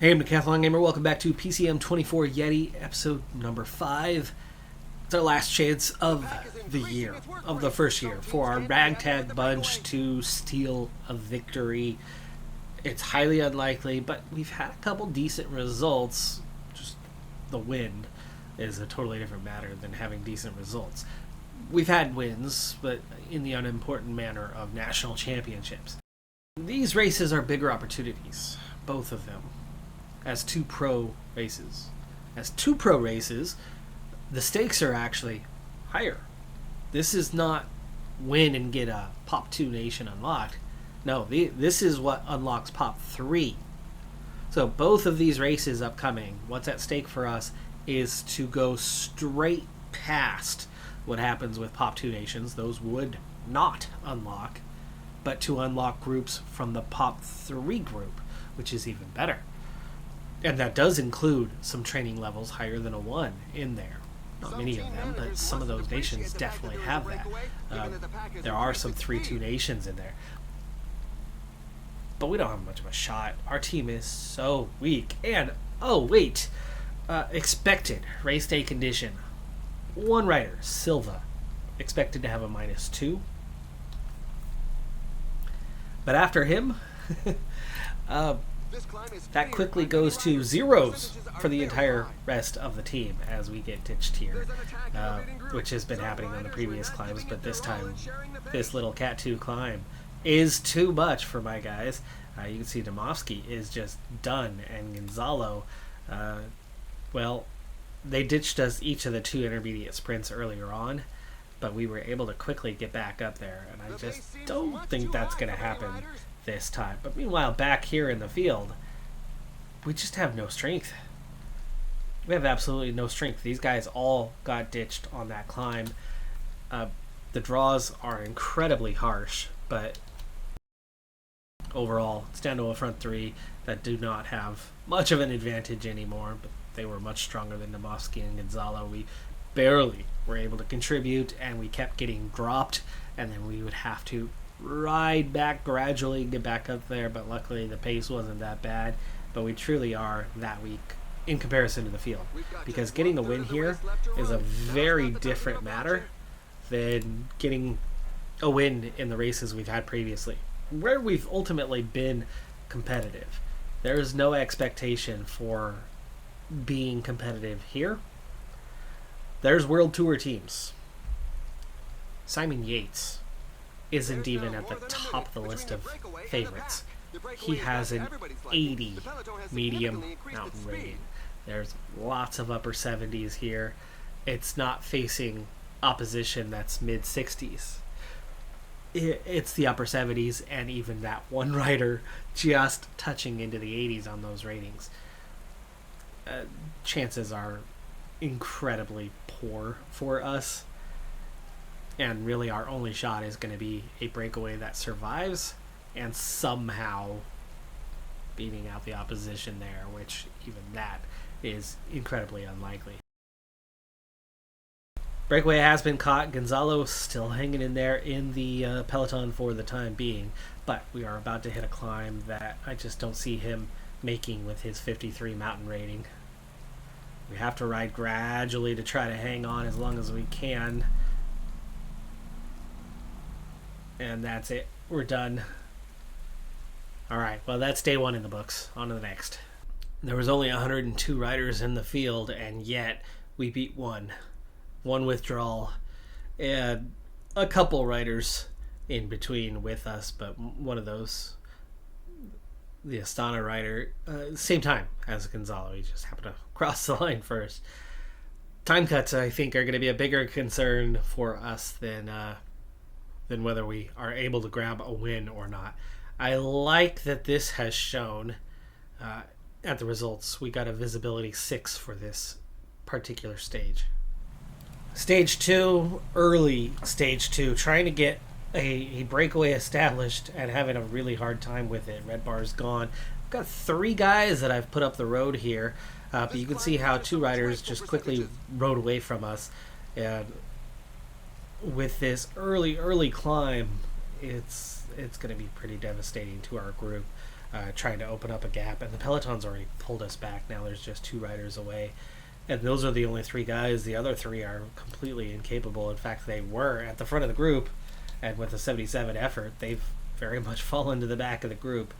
Hey, Decathlon Gamer, welcome back to PCM24 Yeti, episode number 5. It's our last chance of the year, of the first year, for our ragtag bunch to steal a victory. It's highly unlikely, but we've had a couple decent results. Just the win is a totally different matter than having decent results. We've had wins, but in the unimportant manner of national championships. These races are bigger opportunities, both of them, as two pro races. As two pro races, the stakes are actually higher. This is not win and get a Pop 2 nation unlocked. No, this is what unlocks Pop 3. So both of these races upcoming, what's at stake for us is to go straight past what happens with Pop 2 nations. Those would not unlock, but to unlock groups from the Pop 3 group, which is even better. And that does include some training levels higher than a 1 in there. Not many of them, but some of those nations definitely have that. There are some 3-2 nations in there. But we don't have much of a shot. Our team is so weak. And, oh wait, expected race day condition. One rider, Silva, expected to have a -2. But after him, that quickly goes to zeros for the entire rest of the team as we get ditched here, which has been happening on the previous climbs, but this time, this little Cat 2 climb is too much for my guys. You can see Domovsky is just done, and Gonzalo, well, they ditched us each of the 2 intermediate sprints earlier on, but we were able to quickly get back up there, and I just don't think that's going to happen this time. But meanwhile, back here in the field, we just have no strength. We have absolutely no strength. These guys all got ditched on that climb. The draws are incredibly harsh, but overall, it's down to a front 3 that do not have much of an advantage anymore, but they were much stronger than Domovsky and Gonzalo. We barely were able to contribute, and we kept getting dropped, and then we would have to ride back gradually and get back up there, but luckily the pace wasn't that bad. But we truly are that weak in comparison to the field, because getting a win here is a very different matter than getting a win in the races we've had previously, where we've ultimately been competitive. There is no expectation for being competitive here. There's World Tour teams. Simon Yates isn't even at the top of the list of favorites. He has an 80 medium mountain rating. There's lots of upper 70s here. It's not facing opposition that's mid-60s. It's the upper 70s, and even that one rider just touching into the 80s on those ratings. Chances are incredibly poor for us. And really our only shot is going to be a breakaway that survives and somehow beating out the opposition there, which even that is incredibly unlikely. Breakaway has been caught. Gonzalo still hanging in there in the peloton for the time being, but we are about to hit a climb that I just don't see him making with his 53 mountain rating. We have to ride gradually to try to hang on as long as we can. And that's it. We're done. Alright, well, that's day 1 in the books. On to the next. There was only 102 riders in the field, and yet we beat one. One withdrawal. And a couple riders in between with us, but one of those, the Astana rider, same time as Gonzalo. He just happened to cross the line first. Time cuts, I think, are going to be a bigger concern for us than whether we are able to grab a win or not. I like that this has shown at the results. We got a visibility 6 for this particular stage. Stage 2, early stage 2, trying to get a breakaway established and having a really hard time with it. Red bar's gone. I've got 3 guys that I've put up the road here, but you can see how 2 riders just quickly rode away from us. And with this early climb, it's going to be pretty devastating to our group. trying to open up a gap, and the peloton's already pulled us back. Now there's just 2 riders away, and those are the only 3 guys. The other 3 are completely incapable. In fact, they were at the front of the group, and with a 77 effort, they've very much fallen to the back of the group.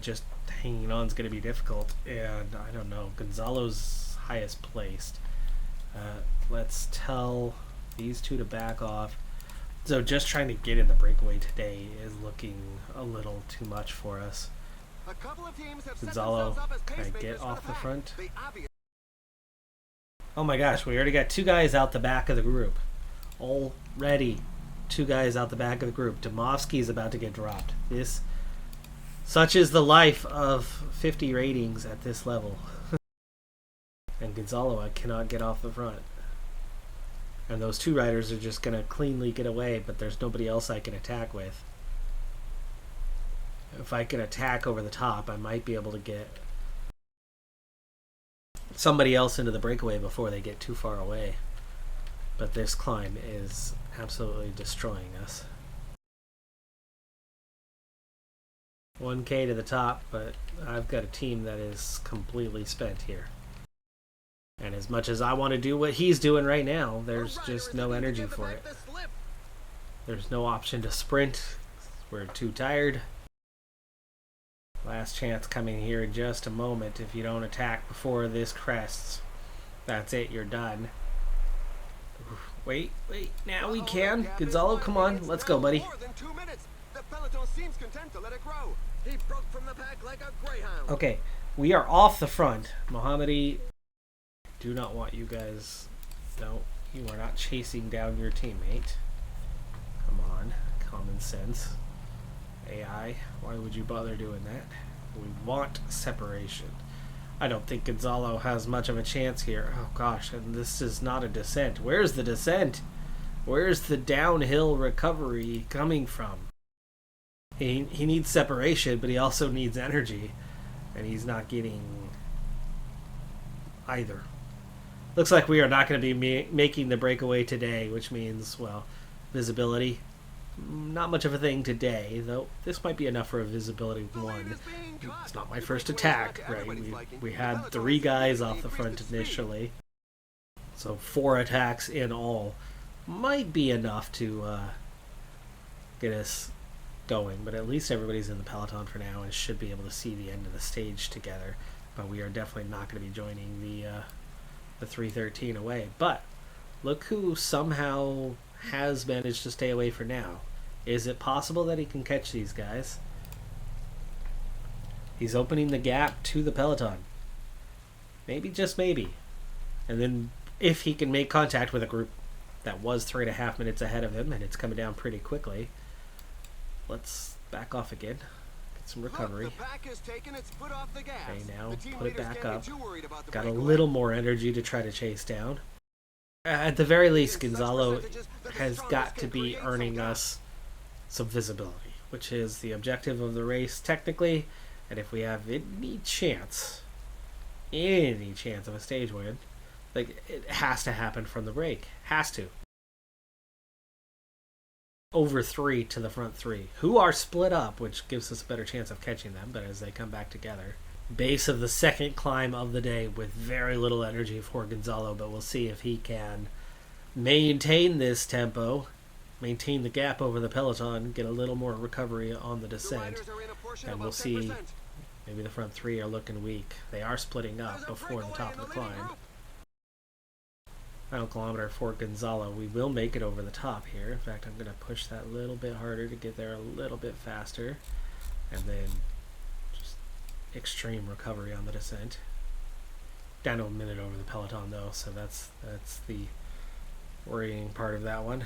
Just hanging on is going to be difficult, and I don't know, Gonzalo's highest placed. Let's tell these 2 to back off. So just trying to get in the breakaway today is looking a little too much for us. Gonzalo, can I get off the front? Oh my gosh, we already got 2 guys out the back of the group. Already 2 guys out the back of the group. Demovsky is about to get dropped. Such is the life of 50 ratings at this level. And Gonzalo, I cannot get off the front. And those 2 riders are just going to cleanly get away, but there's nobody else I can attack with. If I can attack over the top, I might be able to get somebody else into the breakaway before they get too far away. But this climb is absolutely destroying us. 1K to the top, but I've got a team that is completely spent here. And as much as I want to do what he's doing right now, there's just no energy for it. There's no option to sprint. We're too tired. Last chance coming here in just a moment. If you don't attack before this crests, that's it, you're done. Wait, now we can. Gonzalo, come on, let's go, buddy. Okay, we are off the front. Mohammadi, do not want you guys. No, you are not chasing down your teammate. Come on, common sense. AI, why would you bother doing that? We want separation. I don't think Gonzalo has much of a chance here. Oh gosh, and this is not a descent. Where's the descent? Where's the downhill recovery coming from? He needs separation, but he also needs energy, and he's not getting either. Looks like we are not going to be making the breakaway today, which means, well, visibility. Not much of a thing today, though this might be enough for a visibility 1. It's not my first attack, right? We had 3 guys off the front initially, so 4 attacks in all might be enough to get us going, but at least everybody's in the peloton for now and should be able to see the end of the stage together. But we are definitely not going to be joining the 313 away. But look who somehow has managed to stay away for now. Is it possible that he can catch these guys? He's opening the gap to the peloton. Maybe, just maybe. And then if he can make contact with a group that was 3.5 minutes ahead of him, and it's coming down pretty quickly, let's back off again. Get some recovery. Okay, now put it back up. Got a little more energy to try to chase down. At the very least, Gonzalo has got to be earning us some visibility, which is the objective of the race technically. And if we have any chance of a stage win, like, it has to happen from the break. Has to. Over 3 to the front 3, who are split up, which gives us a better chance of catching them, but as they come back together. Base of the second climb of the day with very little energy for Gonzalo, but we'll see if he can maintain this tempo, maintain the gap over the peloton, get a little more recovery on the descent, and we'll see. Maybe the front 3 are looking weak. They are splitting up before the top of the climb. Final kilometer for Gonzalo. We will make it over the top here. In fact, I'm going to push that a little bit harder to get there a little bit faster. And then just extreme recovery on the descent. Down to a minute over the peloton though, so that's the worrying part of that one.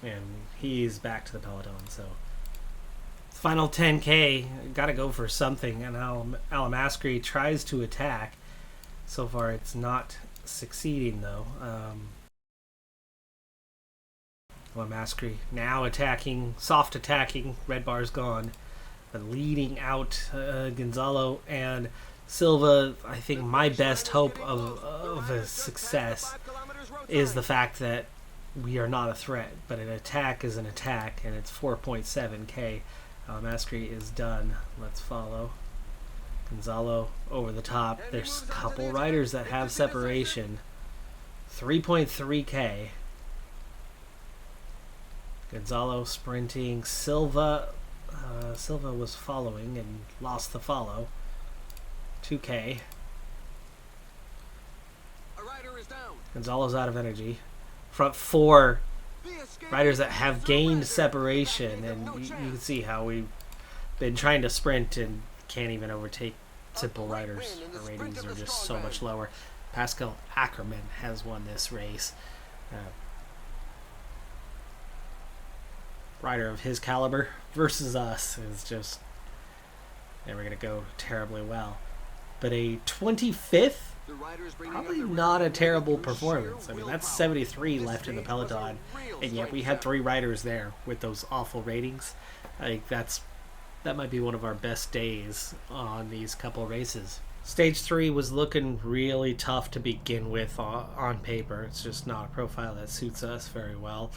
And he's back to the peloton, so final 10K, gotta go for something, and Alamaskri tries to attack. So far it's not succeeding though. Alamaskri now attacking, soft attacking, red bar's gone, but leading out Gonzalo and Silva. I think my best hope of a success is the fact that we are not a threat, but an attack is an attack, and it's 4.7K. Mastery is done. Let's follow. Gonzalo over the top. There's a couple riders that have separation. 3.3k. Gonzalo sprinting. Silva was following and lost the follow. 2k. Gonzalo's out of energy. Front four riders that have gained separation, and you can see how we've been trying to sprint and can't even overtake simple riders. Our ratings are just so much lower. Pascal Ackerman has won this race. Rider of his caliber versus us is just never going to go terribly well. But a 25th, probably not a terrible performance. I mean, that's 73 left in the peloton, and yet we had 3 riders there with those awful ratings. I think that might be one of our best days on these couple races. Stage 3 was looking really tough to begin with on paper. It's just not a profile that suits us very well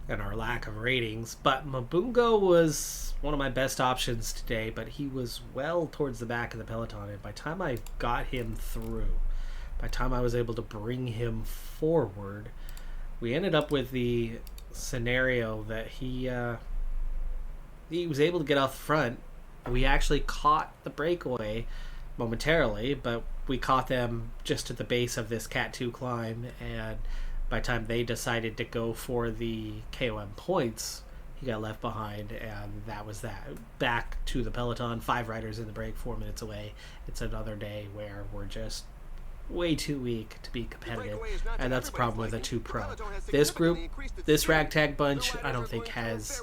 and our lack of ratings. But Mabungo was one of my best options today, but he was well towards the back of the peloton, and by the time I got him through, by the time I was able to bring him forward, we ended up with the scenario that he was able to get off the front. We actually caught the breakaway momentarily, but we caught them just at the base of this Cat 2 climb, and by the time they decided to go for the KOM points, he got left behind, and that was that. Back to the peloton, 5 riders in the break, 4 minutes away. It's another day where we're just way too weak to be competitive, and that's the problem with a 2 Pro. This group, this ragtag bunch, I don't think has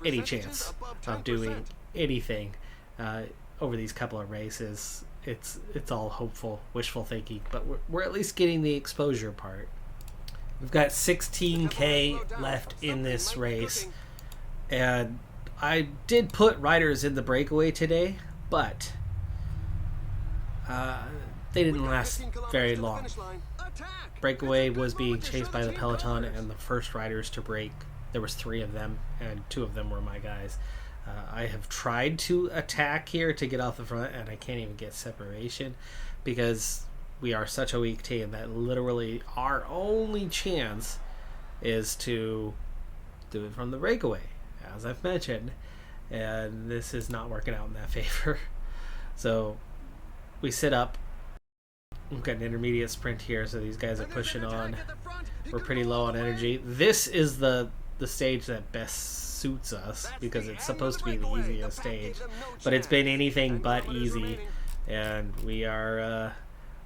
any chance of doing anything over these couple of races. It's all hopeful, wishful thinking, but we're at least getting the exposure part. We've got 16k left in this race, and I did put riders in the breakaway today, but they didn't last very long. Breakaway was being chased by the peloton, and the first riders to break, there was 3 of them, and 2 of them were my guys. I have tried to attack here to get off the front, and I can't even get separation because we are such a weak team that literally our only chance is to do it from the breakaway, as I've mentioned, and this is not working out in that favor. So we sit up. We've got an intermediate sprint here, so these guys are pushing on. We're pretty low on energy. This is the stage that best suits us because it's supposed to be the easiest stage, but it's been anything but easy, and we are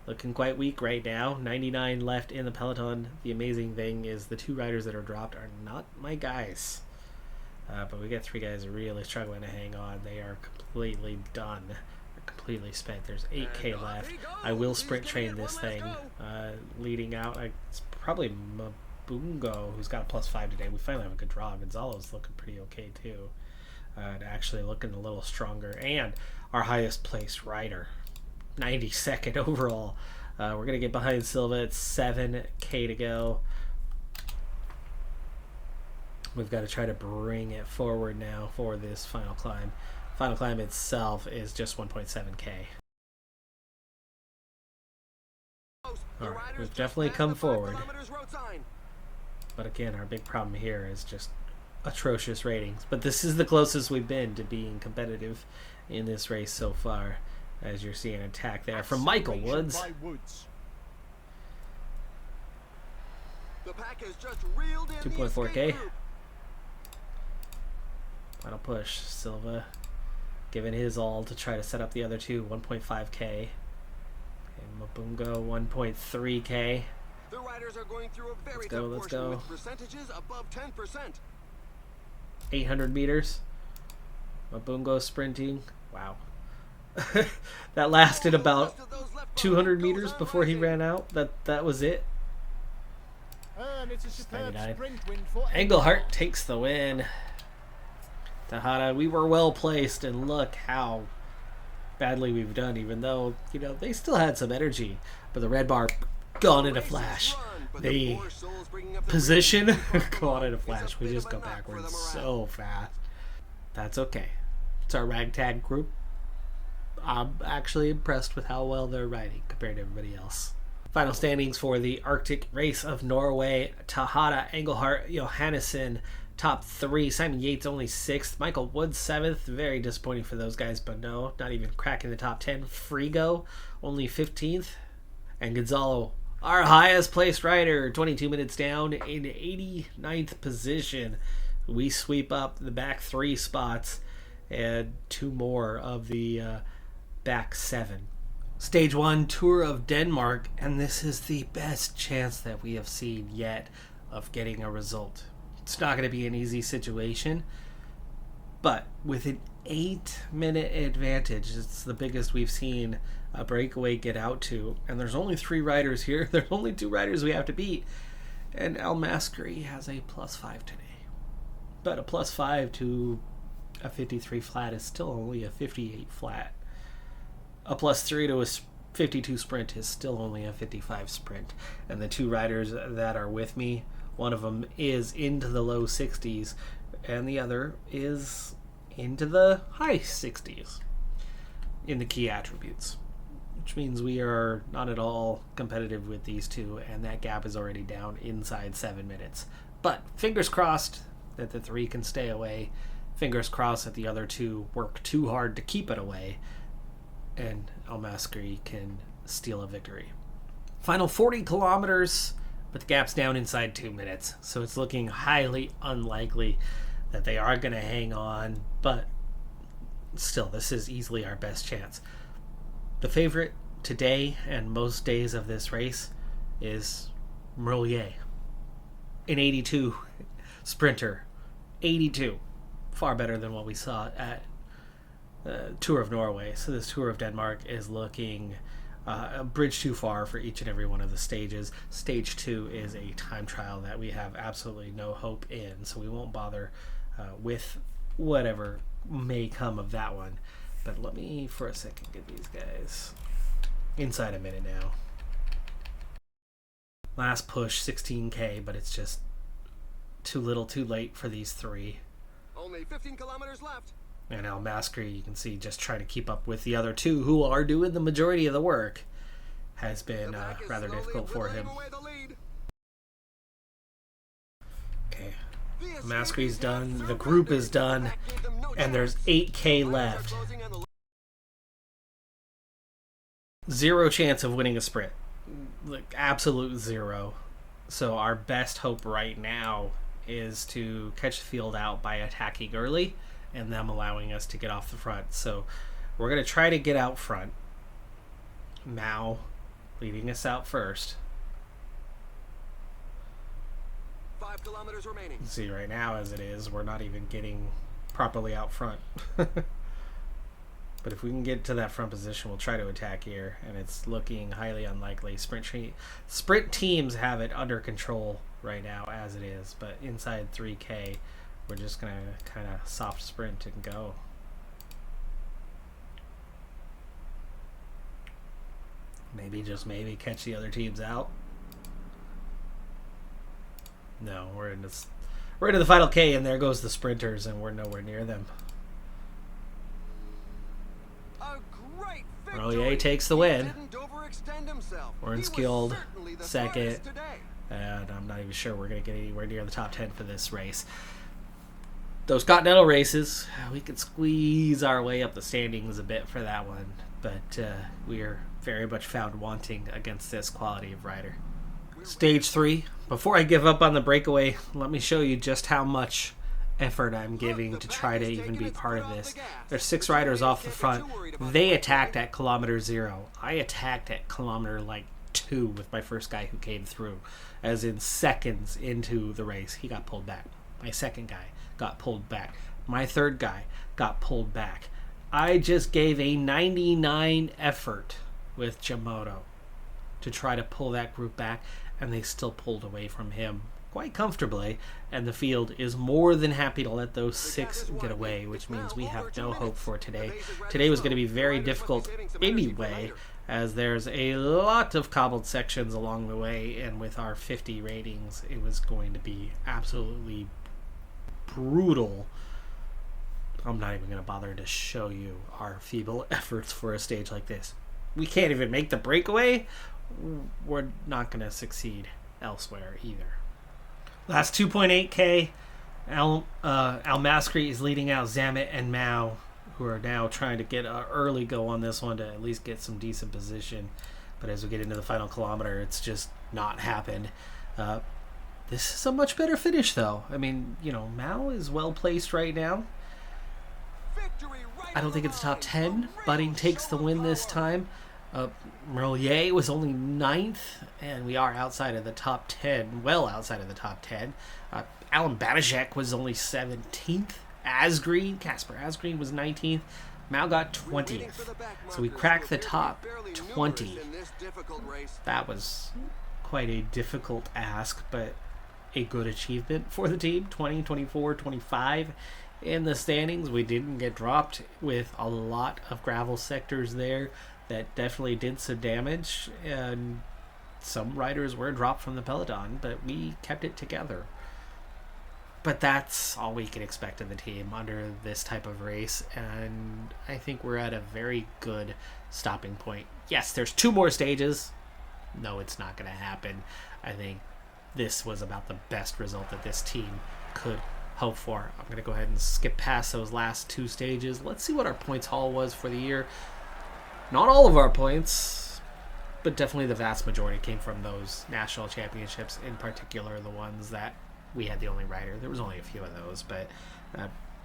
looking quite weak right now. 99 left in the peloton. The amazing thing is the 2 riders that are dropped are not my guys, but we got 3 guys really struggling to hang on. They are completely done. Completely spent. There's 8k left. I will sprint train this thing. Leading out, it's probably Mabungo, who's got a +5 today. We finally have a good draw. Gonzalo's looking pretty okay too, actually looking a little stronger, and our highest placed rider, 92nd overall. We're gonna get behind Silva. It's 7k to go. We've got to try to bring it forward now for this final climb. Final climb itself is just 1.7k. Alright, we've definitely come forward. But again, our big problem here is just atrocious ratings. But this is the closest we've been to being competitive in this race so far. As you're seeing an attack there from Michael Woods. 2.4k. Final push. Silva giving his all to try to set up the other 2. 1.5k. And Mabungo 1.3k. Let's go, let's go. 800 meters. Mabungo sprinting. Wow. That lasted about 200 meters before he ran out. That was it. 99. Engelhardt takes the win. Tejada, we were well placed, and look how badly we've done, even though, you know, they still had some energy. But the red bar, gone in a flash. The position, gone in a flash. We just go backwards so fast. That's okay. It's our ragtag group. I'm actually impressed with how well they're riding compared to everybody else. Final standings for the Arctic race of Norway: Tejada, Engelhart, Johannesson, top 3. Simon Yates only 6th. Michael Wood 7th. Very disappointing for those guys, but no, not even cracking the top 10. Frigo only 15th. And Gonzalo, our highest placed rider, 22 minutes down in 89th position. We sweep up the back 3 spots and 2 more of the back 7. Stage 1, Tour of Denmark, and this is the best chance that we have seen yet of getting a result. It's not going to be an easy situation, but with an 8-minute advantage, it's the biggest we've seen a breakaway get out to, and there's only 3 riders here. There's only 2 riders we have to beat, and El Mascari has a +5 today. But a +5 to a 53 flat is still only a 58 flat. A +3 to a 52 sprint is still only a 55 sprint. And the 2 riders that are with me, one of them is into the low 60s, and the other is into the high 60s in the key attributes, which means we are not at all competitive with these 2, and that gap is already down inside 7 minutes. But fingers crossed that the 3 can stay away. Fingers crossed that the other 2 work too hard to keep it away, and El Mascari can steal a victory. Final 40 kilometers, but the gap's down inside 2 minutes, so it's looking highly unlikely that they are going to hang on, but still, this is easily our best chance. The favorite today and most days of this race is Merlier, an 82 sprinter. 82. Far better than what we saw at Tour of Norway. So this Tour of Denmark is looking a bridge too far for each and every one of the stages. Stage 2 is a time trial that we have absolutely no hope in, so we won't bother with whatever may come of that one. But let me for a second get these guys inside a minute now. Last push, 16K, but it's just too little too late for these 3. Only 15 kilometers left. And El Mascari, you can see, just trying to keep up with the other 2 who are doing the majority of the work, has been rather difficult for him. Okay, Mascari's done, the group is done, and there's 8K left. 0 chance of winning a sprint. Like, absolute 0. So our best hope right now is to catch the field out by attacking early and them allowing us to get off the front. So we're going to try to get out front. Mao leading us out first. 5 kilometers remaining. See, right now as it is, we're not even getting properly out front. But if we can get to that front position, we'll try to attack here, and it's looking highly unlikely. Sprint teams have it under control right now as it is, but inside 3K, we're just going to kind of soft sprint and go. Maybe, just maybe, catch the other teams out. No, we're into the final K, and there goes the sprinters, and we're nowhere near them. Merlier takes the win. We're skilled second, and I'm not even sure we're going to get anywhere near the top 10 for this race. Those continental races, we could squeeze our way up the standings a bit for that one, but we are very much found wanting against this quality of rider. Stage 3. Before I give up on the breakaway, let me show you just how much effort I'm giving to try to even be part of this. There's 6 riders off the front. They attacked at kilometer 0. I attacked at kilometer 2 with my first guy who came through, as in seconds into the race. He got pulled back. My second guy got pulled back. My third guy got pulled back. I just gave a 99 effort with Jamoto to try to pull that group back, and they still pulled away from him quite comfortably, and the field is more than happy to let those 6 get away, which means we have no hope for today. Today was going to be very difficult anyway, as there's a lot of cobbled sections along the way, and with our 50 ratings, it was going to be absolutely brutal I'm not even going to bother to show you our feeble efforts for a stage like this. We can't even make the breakaway. We're not going to succeed elsewhere either. Last 2.8K, Al-Masri is leading out Zamet and Mao, who are now trying to get an early go on this one to at least get some decent position. But as we get into the final kilometer, it's just not happened. This is a much better finish, though. I mean, Mao is well placed right now. I don't think it's top 10. Budding takes the win this time. Merlier was only 9th, and we are outside of the top 10, well outside of the top 10. Alan Banaszak was only 17th. Casper Asgreen was 19th. Mao got 20th. So we cracked the top 20. That was quite a difficult ask, but a good achievement for the team. 20, 24, 25 in the standings. We didn't get dropped with a lot of gravel sectors there. That definitely did some damage, and some riders were dropped from the peloton, but we kept it together. But that's all we can expect of the team under this type of race, and I think we're at a very good stopping point. Yes, there's 2 more stages. No, it's not going to happen. I think this was about the best result that this team could hope for. I'm going to go ahead and skip past those last 2 stages. Let's see what our points haul was for the year. Not all of our points, but definitely the vast majority came from those national championships, in particular the ones that we had the only rider. There was only a few of those, but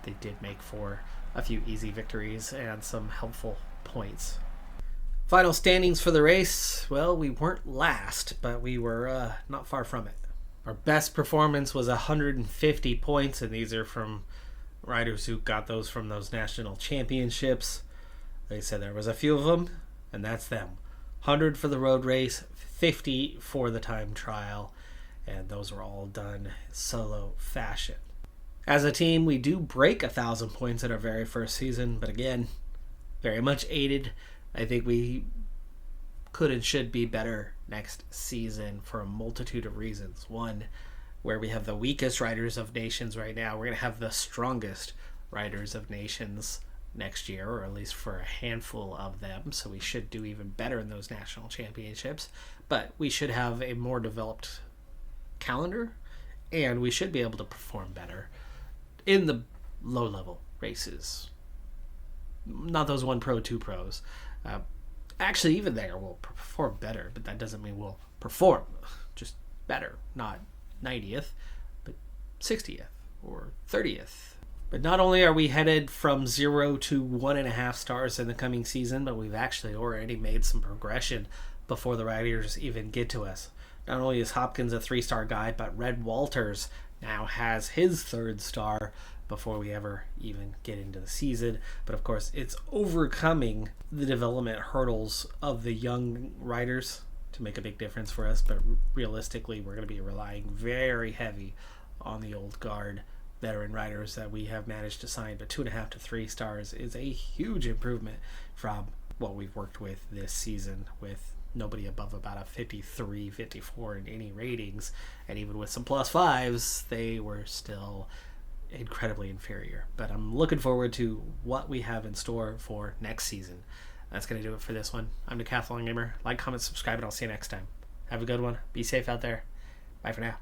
they did make for a few easy victories and some helpful points. Final standings for the race. Well, we weren't last, but we were not far from it. Our best performance was 150 points, and these are from riders who got those from those national championships. They said there was a few of them, and that's them. 100 for the road race, 50 for the time trial, and those were all done solo fashion. As a team, we do break 1,000 points in our very first season, but again, very much aided. I think we could and should be better next season for a multitude of reasons. One, where we have the weakest riders of nations right now, we're going to have the strongest riders of nations next year, or at least for a handful of them, so we should do even better in those national championships. But we should have a more developed calendar, and we should be able to perform better in the low-level races. Not those 1 pro, 2 pros. Actually, even there, we'll perform better, but that doesn't mean we'll perform just better. Not 90th, but 60th or 30th. But not only are we headed from 0 to 1.5 stars in the coming season, but we've actually already made some progression before the riders even get to us. Not only is Hopkins a 3-star guy, but Red Walters now has his 3rd star before we ever even get into the season. But of course, it's overcoming the development hurdles of the young riders to make a big difference for us. But realistically, we're going to be relying very heavy on the old guard veteran riders that we have managed to sign. But 2.5 to 3 stars is a huge improvement from what we've worked with this season, with nobody above about a 53, 54 in any ratings. And even with some plus 5s, they were still incredibly inferior. But I'm looking forward to what we have in store for next season. That's going to do it for this one. I'm Decathlon Gamer. Like, comment, subscribe, and I'll see you next time. Have a good one. Be safe out there. Bye for now.